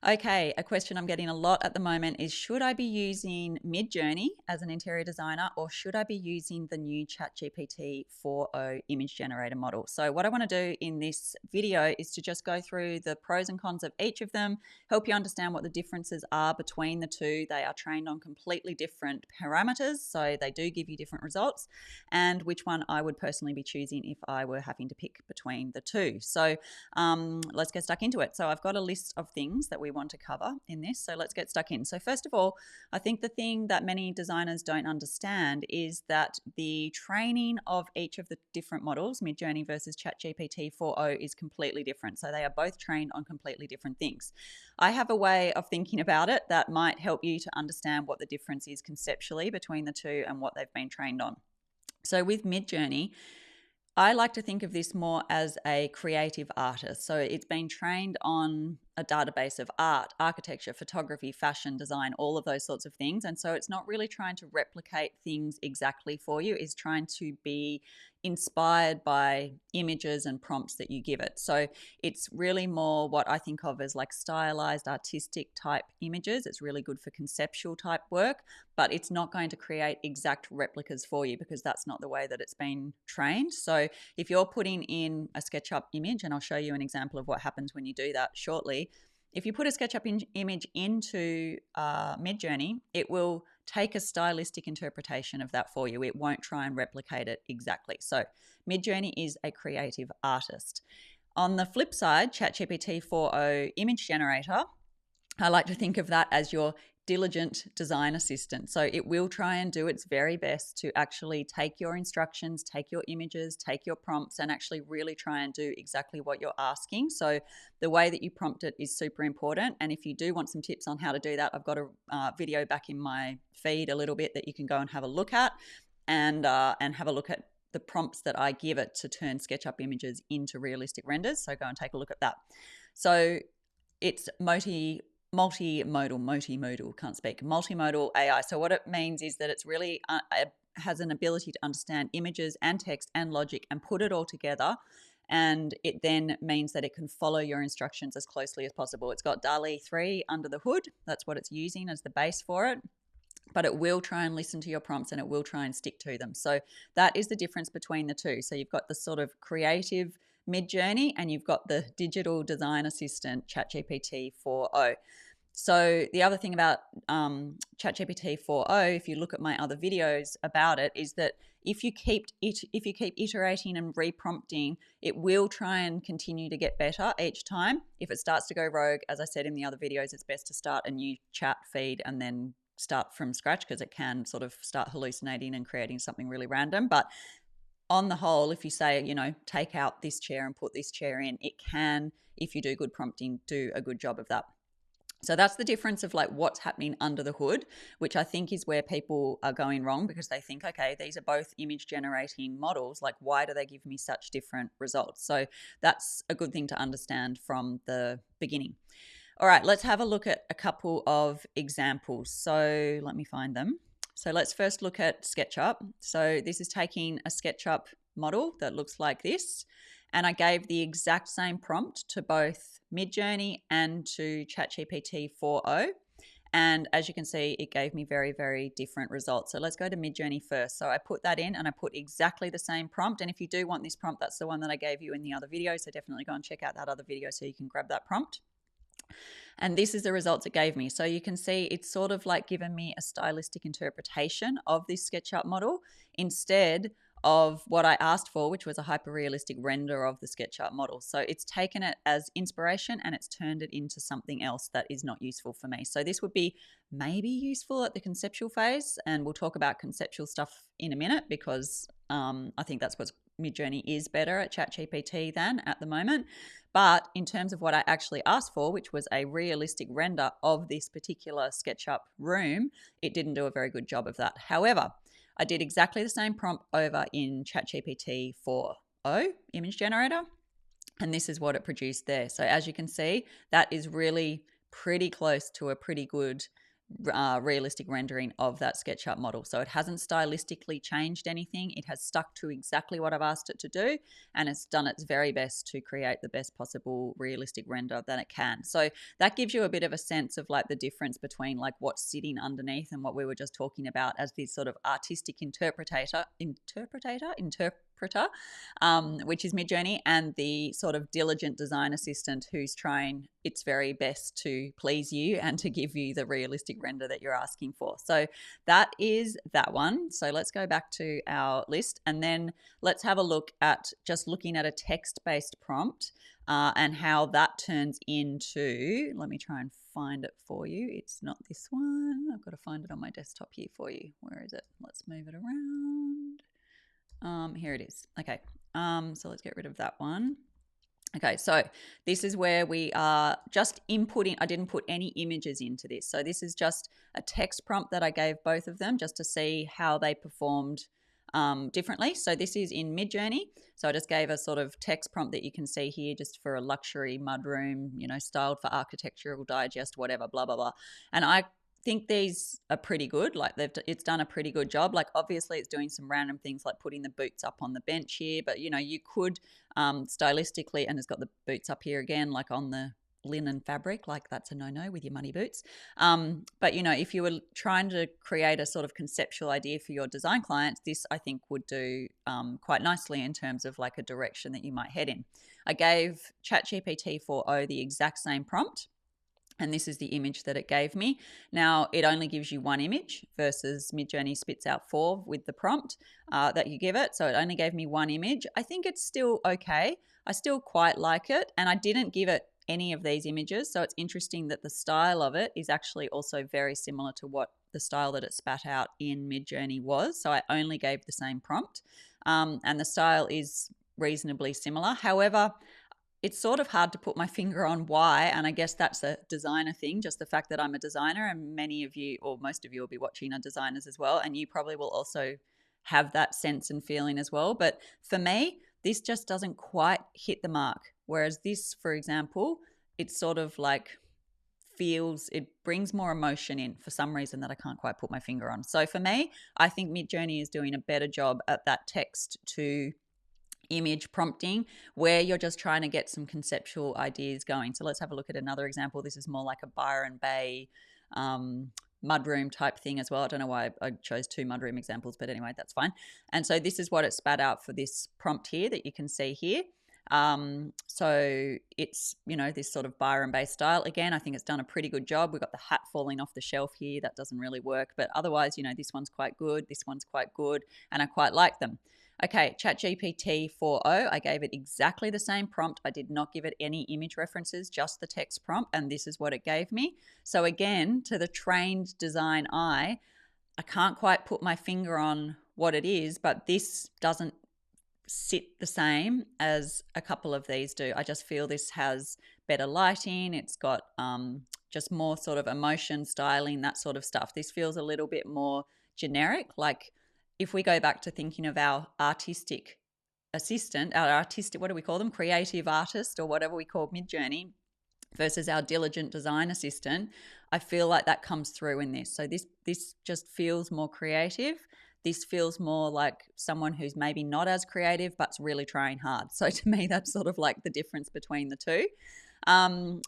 Okay, a question I'm getting a lot at the moment is, should I be using Midjourney as an interior designer, or should I be using the new ChatGPT 4.0 image generator model? So what I want to do in this video is to just go through the pros and cons of each of them, help you understand what the differences are between the two. They are trained on completely different parameters, so they do give you different results, and which one I would personally be choosing if I were having to pick between the two. So let's get stuck into it. So I've got a list of things that we want to cover in this. So let's get stuck in. So first of all, I think the thing that many designers don't understand is that the training of each of the different models, Midjourney versus ChatGPT 4.0, is completely different. So they are both trained on completely different things. I have a way of thinking about it that might help you to understand what the difference is conceptually between the two and what they've been trained on. So with Midjourney, I like to think of this more as a creative artist. So it's been trained on a database of art, architecture, photography, fashion, design, all of those sorts of things. And so it's not really trying to replicate things exactly for you, it's trying to be inspired by images and prompts that you give it. So it's really more what I think of as like stylized, artistic type images. It's really good for conceptual type work, but it's not going to create exact replicas for you because that's not the way that it's been trained. So if you're putting in a SketchUp image, and I'll show you an example of what happens when you do that shortly, if you put a SketchUp image into Midjourney, it will take a stylistic interpretation of that for you. It won't try and replicate it exactly. So Midjourney is a creative artist. On the flip side, ChatGPT 4.0 image generator, I like to think of that as your diligent design assistant. So it will try and do its very best to actually take your instructions, take your images, take your prompts, and actually really try and do exactly what you're asking. So the way that you prompt it is super important. And if you do want some tips on how to do that, I've got a video back in my feed a little bit that you can go and have a look at, and have a look at the prompts that I give it to turn SketchUp images into realistic renders. So go and take a look at that. So it's multimodal AI. So what it means is that it's really has an ability to understand images and text and logic and put it all together. And it then means that it can follow your instructions as closely as possible. It's got DALL-E 3 under the hood. That's what it's using as the base for it. But it will try and listen to your prompts and it will try and stick to them. So that is the difference between the two. So you've got the sort of creative Midjourney and you've got the digital design assistant ChatGPT 4.0. So the other thing about ChatGPT 4.0, if you look at my other videos about it, is that if you keep iterating and reprompting, it will try and continue to get better each time. If it starts to go rogue, as I said in the other videos, it's best to start a new chat feed and then start from scratch because it can sort of start hallucinating and creating something really random. But on the whole, if you say, take out this chair and put this chair in, it can, if you do good prompting, do a good job of that. So that's the difference of like what's happening under the hood, which I think is where people are going wrong because they think, okay, these are both image generating models. Like, why do they give me such different results? So that's a good thing to understand from the beginning. All right, let's have a look at a couple of examples. So let me find them. So let's first look at SketchUp. So this is taking a SketchUp model that looks like this. And I gave the exact same prompt to both Midjourney and to ChatGPT 4.0. And as you can see, it gave me very, very different results. So let's go to Midjourney first. So I put that in and I put exactly the same prompt. And if you do want this prompt, that's the one that I gave you in the other video. So definitely go and check out that other video so you can grab that prompt. And this is the results it gave me. So you can see it's sort of like given me a stylistic interpretation of this SketchUp model instead of what I asked for, which was a hyper-realistic render of the SketchUp model. So it's taken it as inspiration and it's turned it into something else that is not useful for me. So this would be maybe useful at the conceptual phase, and we'll talk about conceptual stuff in a minute because I think that's what Midjourney is better at ChatGPT than at the moment. But in terms of what I actually asked for, which was a realistic render of this particular SketchUp room, it didn't do a very good job of that. However, I did exactly the same prompt over in ChatGPT 4.0 image generator, and this is what it produced there. So as you can see, that is really pretty close to a pretty good realistic rendering of that SketchUp model. So it hasn't stylistically changed anything. It has stuck to exactly what I've asked it to do, and it's done its very best to create the best possible realistic render that it can. So that gives you a bit of a sense of like the difference between like what's sitting underneath and what we were just talking about as this sort of artistic interpreter, which is Midjourney, and the sort of diligent design assistant who's trying its very best to please you and to give you the realistic render that you're asking for. So that is that one. So let's go back to our list, and then let's have a look at just looking at a text-based prompt and how that turns into, let me try and find it for you. It's not this one. I've got to find it on my desktop here for you. Where is it? Let's move it around. Here it is. Okay. So let's get rid of that one. Okay, so this is where we are just inputting. I didn't put any images into this. So this is just a text prompt that I gave both of them just to see how they performed differently. So this is in Midjourney. So I just gave a sort of text prompt that you can see here just for a luxury mudroom, styled for Architectural Digest, whatever, blah, blah, blah. And I think these are pretty good. Like it's done a pretty good job. Like obviously it's doing some random things like putting the boots up on the bench here, but you could stylistically, and it's got the boots up here again, like on the linen fabric, like that's a no-no with your muddy boots. But if you were trying to create a sort of conceptual idea for your design clients, this I think would do quite nicely in terms of like a direction that you might head in. I gave ChatGPT 4.0 the exact same prompt, and this is the image that it gave me. Now, it only gives you one image versus Midjourney spits out 4 with the prompt that you give it. So it only gave me one image. I think it's still okay. I still quite like it. And I didn't give it any of these images. So it's interesting that the style of it is actually also very similar to what the style that it spat out in Midjourney was. So I only gave the same prompt. And the style is reasonably similar. However, it's sort of hard to put my finger on why, and I guess that's a designer thing, just the fact that I'm a designer, and many of you, or most of you will be watching, are designers as well, and you probably will also have that sense and feeling as well. But for me, this just doesn't quite hit the mark. Whereas this, for example, it's sort of like it brings more emotion in for some reason that I can't quite put my finger on. So for me, I think Midjourney is doing a better job at that text to image prompting where you're just trying to get some conceptual ideas going. So let's have a look at another example. This is more like a Byron Bay mudroom type thing as well. I don't know why I chose 2 mudroom examples, but anyway, that's fine. And so this is what it spat out for this prompt here that you can see here. So it's, this sort of Byron Bay style. Again, I think it's done a pretty good job. We've got the hat falling off the shelf here. That doesn't really work, but otherwise, this one's quite good. This one's quite good, and I quite like them. Okay, ChatGPT 4.0, I gave it exactly the same prompt. I did not give it any image references, just the text prompt, and this is what it gave me. So again, to the trained design eye, I can't quite put my finger on what it is, but this doesn't sit the same as a couple of these do. I just feel this has better lighting. It's got just more sort of emotion, styling, that sort of stuff. This feels a little bit more generic. Like if we go back to thinking of our artistic assistant, what do we call them? Creative artist, or whatever we call Midjourney, versus our diligent design assistant, I feel like that comes through in this. So this just feels more creative. This feels more like someone who's maybe not as creative but's really trying hard. So to me, that's sort of like the difference between the two.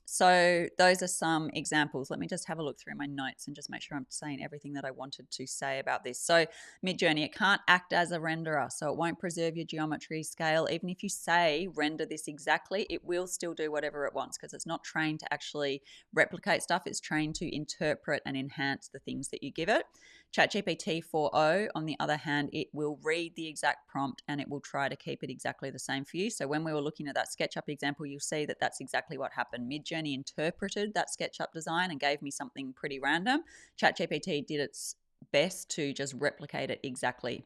So those are some examples. Let me just have a look through my notes and just make sure I'm saying everything that I wanted to say about this. So Midjourney, it can't act as a renderer, so it won't preserve your geometry scale. Even if you say render this exactly, it will still do whatever it wants because it's not trained to actually replicate stuff. It's trained to interpret and enhance the things that you give it. ChatGPT 4.0, on the other hand, it will read the exact prompt and it will try to keep it exactly the same for you. So when we were looking at that SketchUp example, you'll see that that's exactly what happened. Midjourney interpreted that SketchUp design and gave me something pretty random. ChatGPT did its best to just replicate it exactly.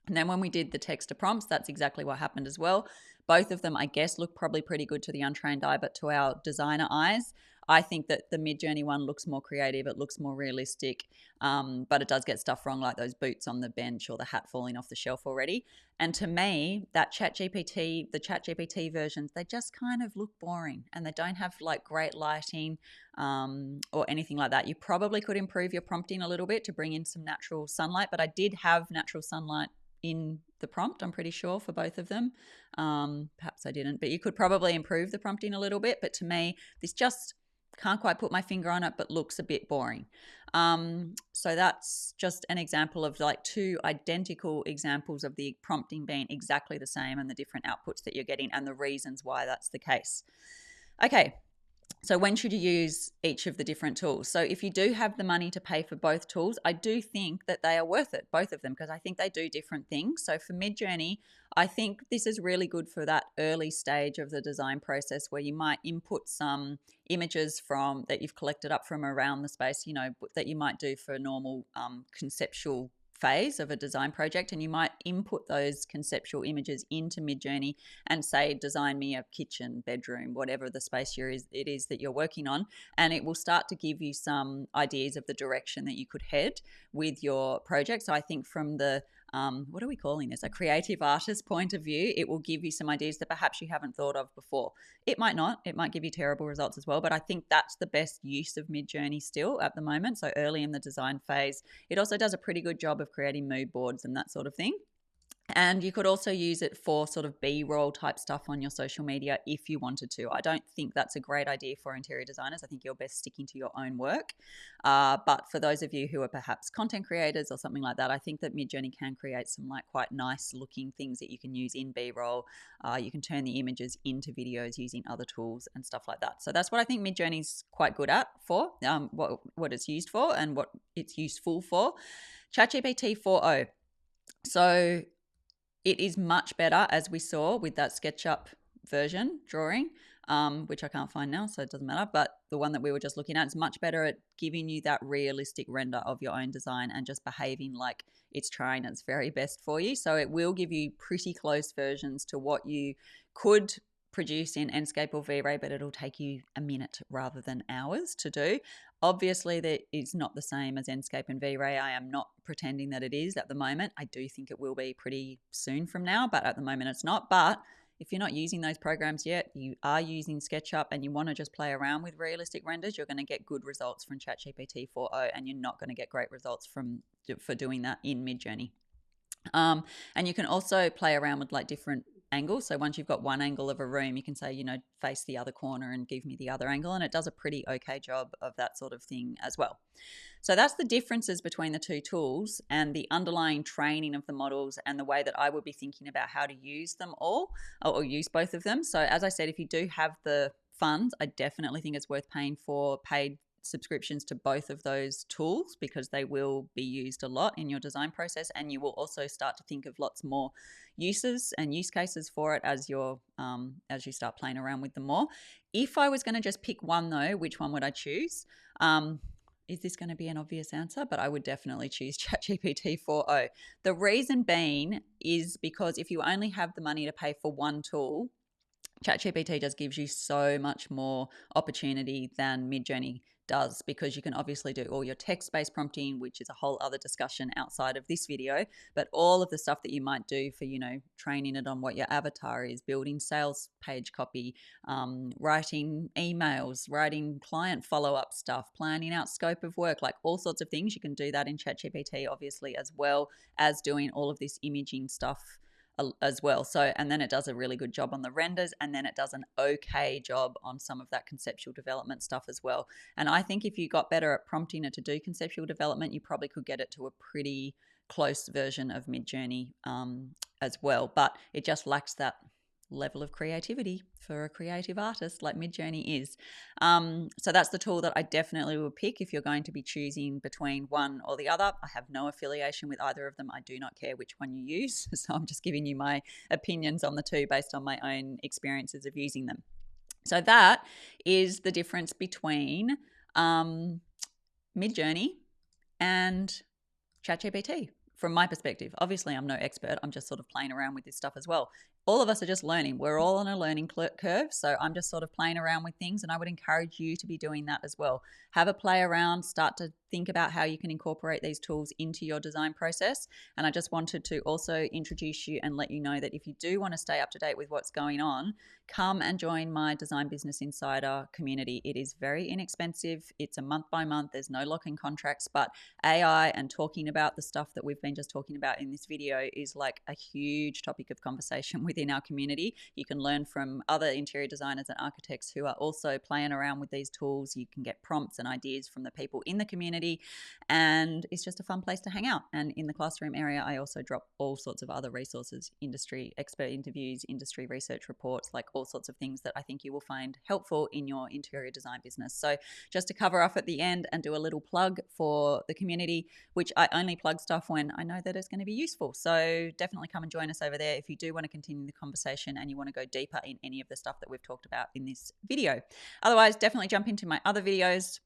And then when we did the text to prompts, that's exactly what happened as well. Both of them, I guess, look probably pretty good to the untrained eye, but to our designer eyes, I think that the Midjourney one looks more creative. It looks more realistic, but it does get stuff wrong, like those boots on the bench or the hat falling off the shelf already. And to me, the ChatGPT versions, they just kind of look boring, and they don't have like great lighting or anything like that. You probably could improve your prompting a little bit to bring in some natural sunlight, but I did have natural sunlight in the prompt, I'm pretty sure, for both of them. Perhaps I didn't, but you could probably improve the prompting a little bit. But to me, this just can't quite put my finger on it, but looks a bit boring. So that's just an example of like two identical examples of the prompting being exactly the same and the different outputs that you're getting and the reasons why that's the case. Okay. So when should you use each of the different tools? So if you do have the money to pay for both tools, I do think that they are worth it, both of them, because I think they do different things. So for Midjourney, I think this is really good for that early stage of the design process where you might input some images from that you've collected up from around the space, that you might do for a normal conceptual phase of a design project, and you might input those conceptual images into Midjourney and say, design me a kitchen, bedroom, whatever the space it is that you're working on, and it will start to give you some ideas of the direction that you could head with your project. So I think from the what are we calling this? A creative artist point of view, it will give you some ideas that perhaps you haven't thought of before. It might not. It might give you terrible results as well, but I think that's the best use of Midjourney still at the moment. So early in the design phase, it also does a pretty good job of creating mood boards and that sort of thing. And you could also use it for sort of B-roll type stuff on your social media if you wanted to. I don't think that's a great idea for interior designers. I think you're best sticking to your own work. But for those of you who are perhaps content creators or something like that, I think that Midjourney can create some like quite nice looking things that you can use in B-roll. You can turn the images into videos using other tools and stuff like that. So that's what I think Midjourney's quite good at for, what it's used for and what it's useful for. ChatGPT 4.0. So it is much better, as we saw with that SketchUp version drawing, which I can't find now, so it doesn't matter. But the one that we were just looking at is much better at giving you that realistic render of your own design and just behaving like it's trying its very best for you. So it will give you pretty close versions to what you could produce in Enscape or V-Ray, but it'll take you a minute rather than hours to do. Obviously, that is not the same as Enscape and V-Ray. I am not pretending that it is at the moment. I do think it will be pretty soon from now, but at the moment it's not. But if you're not using those programs yet, you are using SketchUp and you want to just play around with realistic renders, you're going to get good results from ChatGPT 4.0, and you're not going to get great results for doing that in Midjourney. And you can also play around with like different angles. So once you've got one angle of a room, you can say, face the other corner and give me the other angle. And it does a pretty okay job of that sort of thing as well. So that's the differences between the two tools and the underlying training of the models and the way that I would be thinking about how to use them all or use both of them. So as I said, if you do have the funds, I definitely think it's worth paying for paid subscriptions to both of those tools because they will be used a lot in your design process, and you will also start to think of lots more uses and use cases for it as you start playing around with them more. If I was going to just pick one though, which one would I choose? Is this going to be an obvious answer? But I would definitely choose ChatGPT 4.0. The reason being is because if you only have the money to pay for one tool, ChatGPT just gives you so much more opportunity than Midjourney does, because you can obviously do all your text-based prompting, which is a whole other discussion outside of this video, but all of the stuff that you might do for, training it on what your avatar is, building sales page copy, writing emails, writing client follow-up stuff, planning out scope of work, like all sorts of things. You can do that in ChatGPT, obviously, as well as doing all of this imaging stuff as well. So, and then it does a really good job on the renders, and then it does an okay job on some of that conceptual development stuff as well. And I think if you got better at prompting it to do conceptual development, you probably could get it to a pretty close version of Midjourney as well. But it just lacks that level of creativity for a creative artist like Midjourney is. So that's the tool that I definitely would pick if you're going to be choosing between one or the other. I have no affiliation with either of them. I do not care which one you use. So I'm just giving you my opinions on the two based on my own experiences of using them. So that is the difference between Midjourney and ChatGPT. From my perspective. Obviously, I'm no expert. I'm just sort of playing around with this stuff as well. all of us are just learning. We're all on a learning curve. So I'm just sort of playing around with things, and I would encourage you to be doing that as well. Have a play around, start to think about how you can incorporate these tools into your design process. And I just wanted to also introduce you and let you know that if you do want to stay up to date with what's going on, come and join my Design Business Insider community. It is very inexpensive. It's a month by month. There's no lock-in contracts, but AI and talking about the stuff that we've been just talking about in this video is like a huge topic of conversation within our community. You can learn from other interior designers and architects who are also playing around with these tools. You can get prompts and ideas from the people in the community, and it's just a fun place to hang out. And in the classroom area, I also drop all sorts of other resources, industry expert interviews, industry research reports, like all sorts of things that I think you will find helpful in your interior design business. So just to cover off at the end and do a little plug for the community, which I only plug stuff when I know that it's going to be useful. So definitely come and join us over there if you do want to continue the conversation and you want to go deeper in any of the stuff that we've talked about in this video. Otherwise, definitely jump into my other videos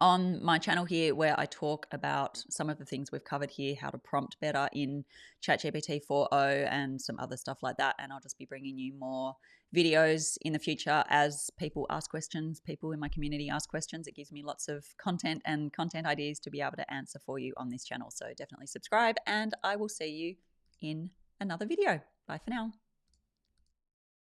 on my channel here, where I talk about some of the things we've covered here, how to prompt better in ChatGPT 4.0 and some other stuff like that. And I'll just be bringing you more videos in the future as people ask questions, people in my community ask questions. It gives me lots of content and content ideas to be able to answer for you on this channel. So definitely subscribe, and I will see you in another video. Bye for now.